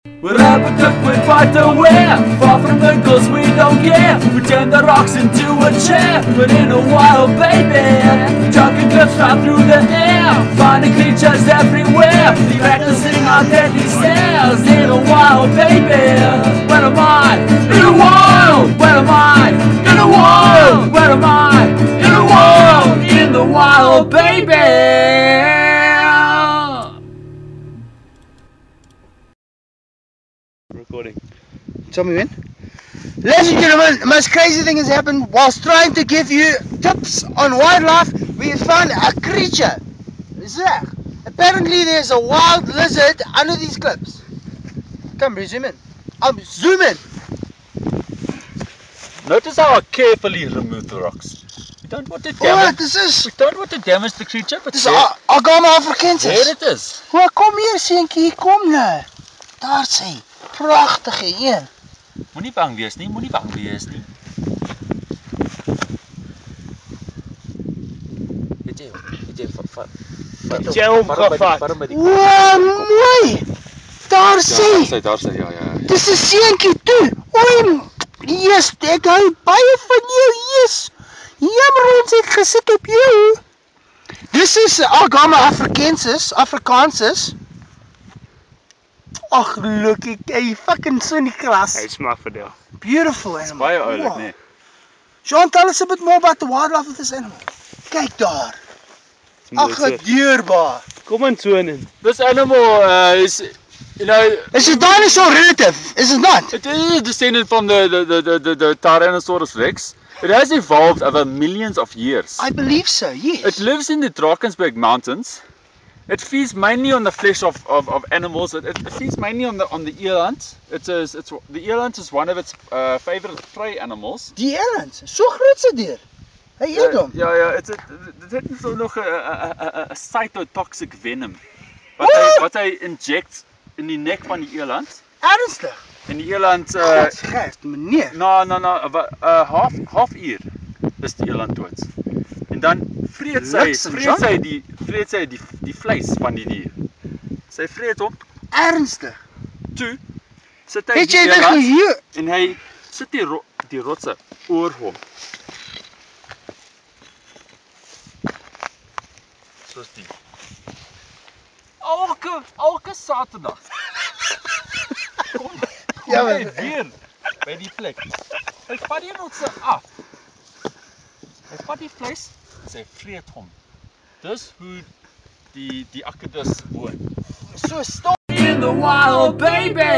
Whatever cook we fight to wear, far from the girls we don't care. We turn the rocks into a chair, but in a while, baby, jungle clips fly through the air, finding creatures everywhere, practicing our deadly stares. In a while, baby, where am I? In a wild, where am I? In a wild, where am I? In a wild, in the wild, baby. Recording. Tell me when. Ladies and gentlemen, the most crazy thing has happened. Whilst trying to give you tips on wildlife, we have found a creature. Zeg. Apparently there's a wild lizard under these cliffs. Come, zoom in. Zoom in. Notice how I carefully remove the rocks. We don't want to damage. We don't want to damage the creature, but Dis Agama africanus. There it is. Hoe kom hier seentjie, kom nou. Daar sê, pragtige een. Moenie bang wees nie, moenie bang wees nie. Het jy hom gevat? Wow, mooi. Daar sê. Daar sê, ja. Dis 'n seentjie toe. Oei, yes, ek hou baie van jou, yes. Jammer ons het gesit op jou. Dis is Agama africanus. Ag, look, hy fucking so in die gras. Hy's maar verdeel. Beautiful animal. Baie oulik, nee. Sean, tell us a bit more about the wildlife of this animal. Kyk daar. Ag, dierbaar. Kom in so in. This animal is, you know, It's a dinosaur relative, is it not? it is descended from the Tyrannosaurus Rex. It has evolved over millions of years. I believe so, yes. It lives in the Drakensberg Mountains. It feeds mainly on the flesh of animals. It feeds mainly on the eland. The eland is one of its favorite prey animals. Die eland, so groot se dier. Hy eet hom. Ja, dit het so nog 'n cytotoxic venom wat hy inject in die nek van die eland. Ernstig? En die eland Gert, meneer. half uur is die eland dood. En dan vreet sy die vleis van die dier. Sy vreet hom. Ernstig? Toe sit hy Het jy dit gehoor? en hy sit die rotse oor hom. Soos die. Elke Saterdag. Kom hy weer by die plek. Hy vat die rotse af. Hy vat die vleis, sy vreet hom. Dis hoe die akedus woon. So stop. In the wild, baby.